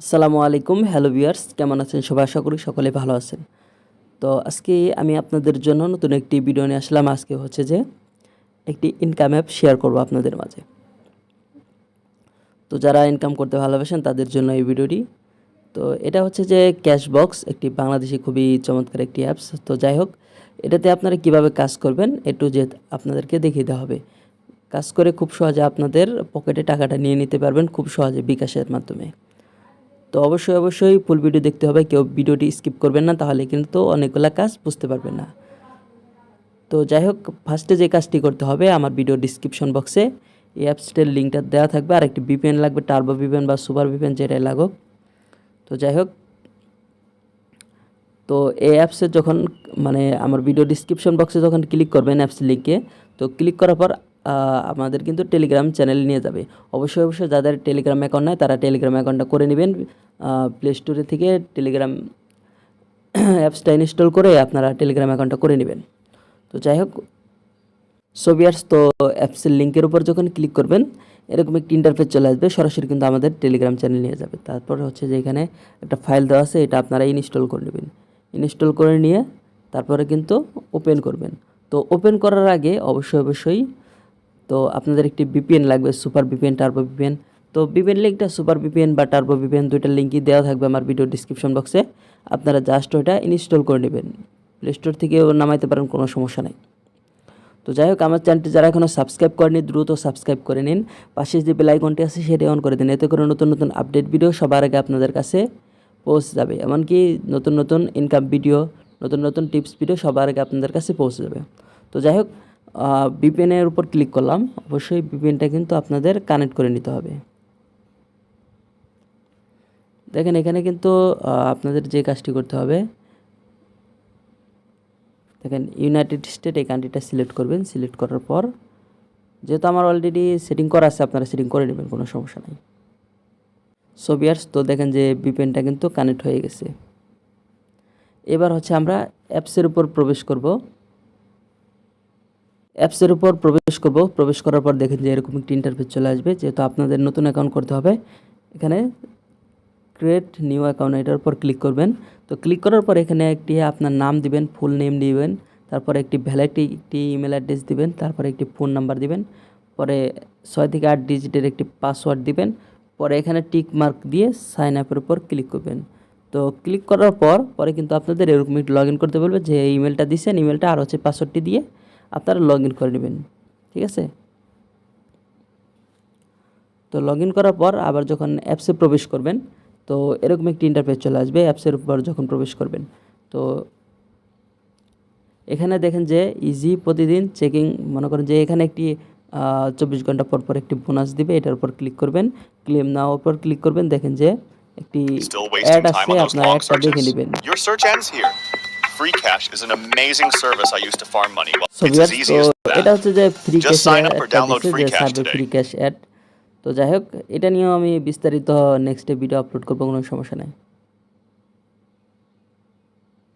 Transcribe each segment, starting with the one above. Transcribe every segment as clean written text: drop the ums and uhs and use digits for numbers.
আসসালামু আলাইকুম, hello viewers, কেমন আছেন সবাই? আশা করি সকলে ভালো আছেন। তো আজকে আমি আপনাদের জন্য নতুন একটি ভিডিও নিয়ে আসলাম। আজকে হচ্ছে যে একটি ইনকাম অ্যাপ শেয়ার করব আপনাদের মাঝে। তো যারা ইনকাম করতে ভালোবাসেন তাদের জন্য এই ভিডিওটি। তো এটা হচ্ছে যে ক্যাশবক্স, একটি বাংলাদেশি খুবই চমৎকার একটি অ্যাপস। তো যাই হোক, এটাতে আপনারা কিভাবে কাজ করবেন এ টু জেড আপনাদেরকে দেখিয়ে দেওয়া হবে। কাজ করে খুব সহজে আপনাদের পকেটে টাকাটা নিয়ে নিতে পারবেন খুব সহজে বিকাশের মাধ্যমে। তো অবশ্যই ফুল ভিডিও দেখতে হবে, কেউ ভিডিওটি স্কিপ করবেন না, তাহলে কিন্তু অনেকগুলো কাজ বুঝতে পারবেন না। তো যাই হোক, ফার্স্টে যে কাজটি করতে হবে, আমার ভিডিও ডিসক্রিপশন বক্সে এই অ্যাপসটির লিঙ্কটা দেওয়া থাকবে। আর একটি ভিপিএন লাগবে, টার্বো ভিপিএন বা সুপার ভিপিএন, যেটাই লাগুক। তো যাই হোক, তো এই অ্যাপসে যখন আমার ভিডিও ডিসক্রিপশন বক্সে যখন ক্লিক করবেন অ্যাপস লিঙ্কে, তো ক্লিক করার পর আমাদের কিন্তু টেলিগ্রাম চ্যানেল নিয়ে যাবে। অবশ্যই যাদের টেলিগ্রাম অ্যাকাউন্ট নাই তারা টেলিগ্রাম অ্যাকাউন্টটা করে নেবেন। প্লে স্টোরে থেকে টেলিগ্রাম অ্যাপসটা ইনস্টল করে আপনারা টেলিগ্রাম অ্যাকাউন্টটা করে নেবেন। তো যাই হোক, ভিউয়ার্স, তো অ্যাপসের লিঙ্কের উপর যখন ক্লিক করবেন এরকম একটি ইন্টারফেস চলে আসবে, সরাসরি কিন্তু আমাদের টেলিগ্রাম চ্যানেল নিয়ে যাবে। তারপর হচ্ছে যে এখানে একটা ফাইল দেওয়া আছে, এটা আপনারা ইনস্টল করে নেবেন। ইনস্টল করে নিয়ে তারপরে কিন্তু ওপেন করবেন। তো ওপেন করার আগে অবশ্যই তো আপনাদের একটি ভিপিএন লাগবে, সুপার ভিপিএন, টার্বো ভিপিএন। তো ভিপিএন লিঙ্কটা সুপার ভিপিএন বা টার্বো ভিপিএন দুইটার লিঙ্কই দেওয়া থাকবে আমার ভিডিও ডিসক্রিপশন বক্সে। আপনারা জাস্ট ওইটা ইনস্টল করে নেবেন, প্লে স্টোর থেকেও নামাইতে পারেন, কোনো সমস্যা নেই। তো যাই হোক, আমার চ্যানেলটি যারা এখনও সাবস্ক্রাইব করেনি দ্রুত সাবস্ক্রাইব করে নিন। পাশে যে বেল আইকনটি আছে সেটি অন করে দিন, এতে করে নতুন আপডেট ভিডিও সবার আগে আপনাদের কাছে পৌঁছে যাবে। এমনকি নতুন ইনকাম ভিডিও, নতুন টিপস ভিডিও সবার আগে আপনাদের কাছে পৌঁছে যাবে। তো যাই হোক, ভিপিএনের উপর ক্লিক করলাম। অবশ্যই ভিপিএনটা কিন্তু আপনাদের কানেক্ট করে নিতে হবে। দেখেন, এখানে কিন্তু আপনাদের যে কাজটি করতে হবে, দেখেন ইউনাইটেড স্টেট, এই কান্ট্রিটা সিলেক্ট করবেন। সিলেক্ট করার পর, যেহেতু আমার অলরেডি সেটিং করা আছে, আপনারা সেটিং করে নেবেন, কোনো সমস্যা নেই। ভিউয়ার্স, তো দেখেন যে ভিপিএনটা কিন্তু কানেক্ট হয়ে গেছে। এবার হচ্ছে আমরা অ্যাপসের উপর প্রবেশ করব। প্রবেশ করার পর দেখেন যে এরকম একটি ইন্টারফেস চলে আসবে। যেহেতু আপনাদের নতুন অ্যাকাউন্ট করতে হবে, এখানে ক্রিয়েট নিউ অ্যাকাউন্ট, এটার উপর ক্লিক করবেন। তো ক্লিক করার পর এখানে একটি আপনার নাম দিবেন, ফুল নেম দিবেন, তারপর একটি ভ্যালিড একটি ইমেল অ্যাড্রেস দিবেন, তারপরে একটি ফোন নাম্বার দিবেন, পরে 6 থেকে 8 ডিজিটের একটি পাসওয়ার্ড দিবেন। পরে এখানে টিক মার্ক দিয়ে সাইন আপের উপর ক্লিক করবেন। তো ক্লিক করার পরে কিন্তু আপনাদের এরকম একটু লগ ইন করতে বলবে, যে ইমেলটা দিয়েছেন ইমেলটা আর হচ্ছে পাসওয়ার্ডটি দিয়ে আপনারা লগ ইন করে নেবেন। ঠিক আছে? তো লগ ইন করার পর আবার যখন অ্যাপসে প্রবেশ করবেন, তো এরকম একটি ইন্টারফেস চলে আসবে অ্যাপসের উপর যখন প্রবেশ করবেন। তো এখানে দেখেন যে ইজি প্রতিদিন চেকিং, মনে করেন যে এখানে একটি 24 ঘন্টা পর একটি বোনাস দিবে, এটার উপর ক্লিক করবেন। ক্লেম নাও উপর ক্লিক করবেন। দেখেন যে একটি Still অ্যাড wasting time আসছে, on those আপনারা long অ্যাডটা দেখে searches? নেবেন। Your search ends here. Free Cash is an amazing service I use to farm money. Well, so it's as viewers, তো easy as এটা that. হচ্ছে যে free Just ক্যাশে sign up or একটা download দিছে, Free যে Cash survey today. Free cash ad. তো যাই হোক, এটা নিয়েও আমি বিস্তারিত নেক্সটে ভিডিও আপলোড করবো, কোনো সমস্যা নেই।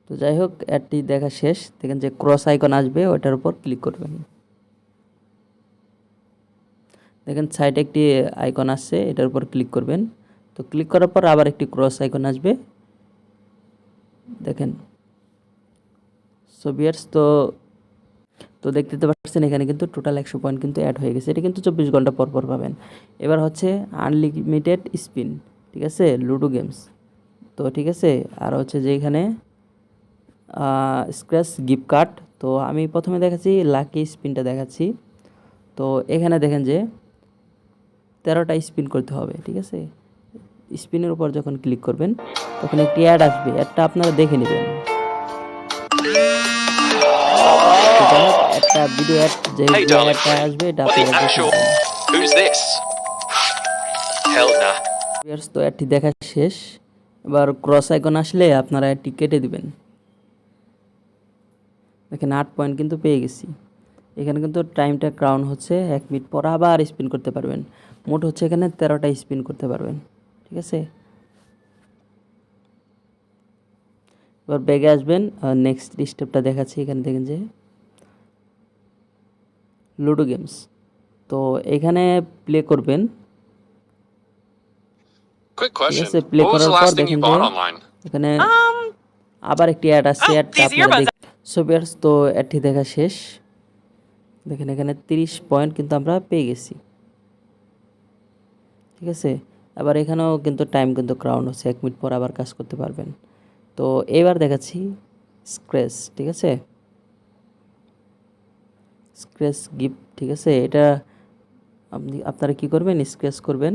তো যাই হোক, অ্যাডটি দেখা শেষ। দেখেন যে ক্রস আইকন আসবে, ওটার উপর ক্লিক করবেন। দেখেন সাইডে একটি আইকন আসছে, এটার উপর ক্লিক করবেন। তো ক্লিক করার পর আবার একটি ক্রস আইকন আসবে, দেখেন। ভিউয়ার্স, তো দেখতে পাচ্ছেন এখানে কিন্তু টোটাল 100 পয়েন্ট কিন্তু অ্যাড হয়ে গেছে। এটা কিন্তু 24 ঘন্টা পর পাবেন। এবার হচ্ছে আনলিমিটেড স্পিন, ঠিক আছে, লুডো গেমস। তো ঠিক আছে, আর হচ্ছে যে এখানে স্ক্র্যাচ গিফট কার্ড। তো আমি প্রথমে দেখাচ্ছি লাকি স্পিনটা দেখাচ্ছি। তো এখানে দেখেন যে 13টা স্পিন করতে হবে, ঠিক আছে। স্পিনের উপর যখন ক্লিক করবেন তখন একটি অ্যাড আসবে, অ্যাডটা আপনারা দেখে নেবেন। তো যাই হোক, একটা ভিডিও অ্যাড, যে Hey, darling অ্যাডটা friend. আসবে এটা What the আপনারা দেখে actual? নেবেন। Who's this? Hell nah. Viewers, তো অ্যাডটি দেখা শেষ। এবার ক্রস আইকন আসলে আপনারা অ্যাডটি কেটে দিবেন। দেখেন 8 পয়েন্ট কিন্তু পেয়ে গেছি। এখানে কিন্তু টাইমটা ক্রাউন হচ্ছে 1 মিনিট পর আবার স্পিন করতে পারবেন। মোট হচ্ছে এখানে 13টা স্পিন করতে পারবেন, ঠিক আছে। এবার ব্যাগে আসবেন, নেক্সট স্টেপটা দেখাচ্ছি। এখানে দেখেন যে লুডো গেমস, তো এখানে প্লে করবেন। Quick ঠিক question. আছে, প্লে What was করার the পর last thing দেখেন you যে bought online? এখানে আবার একটি অ্যাড আসছে, অ্যাডটা these আপনারা earbuds. সো ভিউয়ার্স, তো অ্যাডটি দেখা শেষ। দেখেন এখানে 30 পয়েন্ট কিন্তু আমরা পেয়ে গেছি। ঠিক আছে, আবার এখানেও কিন্তু টাইম কিন্তু ক্রাউন হচ্ছে, 1 মিনিট পর আবার কাজ করতে পারবেন। তো এবার দেখাচ্ছি স্ক্র্যাচ। ঠিক আছে, স্ক্র্যাচ গিফট। ঠিক আছে, এটা আপনারা কি করবেন, স্ক্র্যাচ করবেন।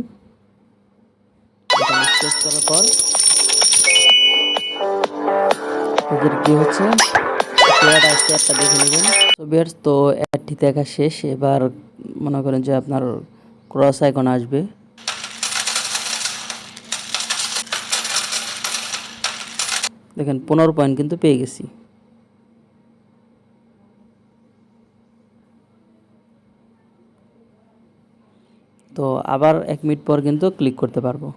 স্ক্র্যাচ করার পর আপনাদের কি হচ্ছে, অ্যাড আসছে, অ্যাডটা দেখে নেবেন। তো ভিউয়ার্স, তো অ্যাডটি দেখা শেষ। এবার মনে করেন যে আপনার ক্রস আইকন আসবে। দেখেন 15 পয়েন্ট কিন্তু পেয়ে গেছি। তো আবার 1 মিনিট পর কিন্তু ক্লিক করতে পারবো।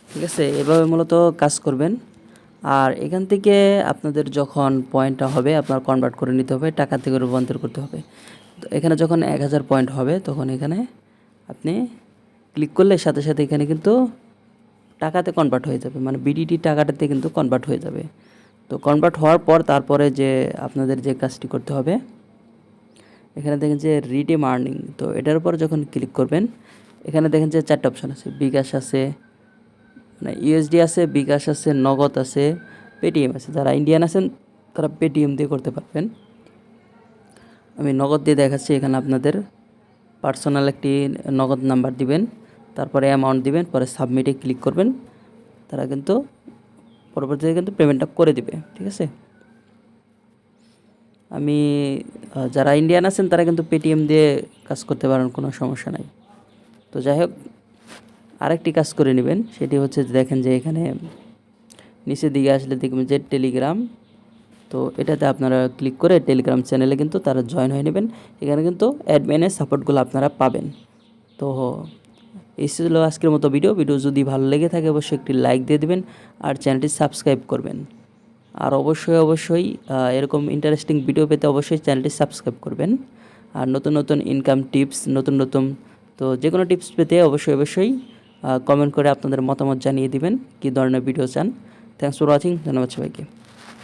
ঠিক আছে, এভাবে মূলত কাজ করবেন। আর এখান থেকে আপনাদের যখন পয়েন্টটা হবে, আপনার কনভার্ট করে নিতে হবে, টাকা থেকে রূপান্তর করতে হবে। তো এখানে যখন 1000 পয়েন্ট হবে, তখন এখানে আপনি ক্লিক করলে সাথে সাথে এখানে কিন্তু টাকাতে কনভার্ট হয়ে যাবে, মানে বিডিটি টাকাটাতে কিন্তু কনভার্ট হয়ে যাবে। তো কনভার্ট হওয়ার পর তারপরে যে আপনাদের যে কাজটি করতে হবে, এখানে দেখেন যে রিডিম আর্নিং। তো এটার উপর যখন ক্লিক করবেন, এখানে দেখেন যে 4টা অপশন আছে, বিকাশ আছে, মানে ইউএসডি আছে, বিকাশ আছে, নগদ আছে, পেটিএম আছে। যারা ইন্ডিয়ান আছেন তারা পেটিএম দিয়ে করতে পারবেন। আমি নগদ দিয়ে দেখাচ্ছি। এখানে আপনাদের পার্সোনাল একটি নগদ নাম্বার দিবেন, তারপরে অ্যামাউন্ট দিবেন, পরে সাবমিটে ক্লিক করবেন। তারা কিন্তু পরবর্তীতে কিন্তু পেমেন্টটা করে দিবে। ঠিক আছে, আমি যারা ইন্ডিয়ান আছেন তারা কিন্তু পেটিএম দিয়ে কাজ করতে পারেন, কোনো সমস্যা নাই। তো যাই হোক, আরেকটি কাজ করে নেবেন, সেটি হচ্ছে যে দেখেন যে এখানে নিচের দিকে আসলে দেখবেন যে টেলিগ্রাম। তো এটাতে আপনারা ক্লিক করে টেলিগ্রাম চ্যানেলে কিন্তু তারা জয়েন হয়ে নেবেন। এখানে কিন্তু অ্যাডমিনের সাপোর্টগুলো আপনারা পাবেন। তো এই ছিল আজকের মতো ভিডিও যদি ভালো লেগে থাকে অবশ্যই একটি লাইক দিয়ে দেবেন আর চ্যানেলটি সাবস্ক্রাইব করবেন। আর অবশ্যই এরকম ইন্টারেস্টিং ভিডিও পেতে অবশ্যই চ্যানেলটি সাবস্ক্রাইব করবেন। আর নতুন নতুন ইনকাম টিপস, নতুন তো যে কোনো টিপস পেতে অবশ্যই কমেন্ট করে আপনাদের মতামত জানিয়ে দিবেন কী ধরনের ভিডিও চান। থ্যাঙ্কস ফর ওয়াচিং, ধন্যবাদ সবাইকে।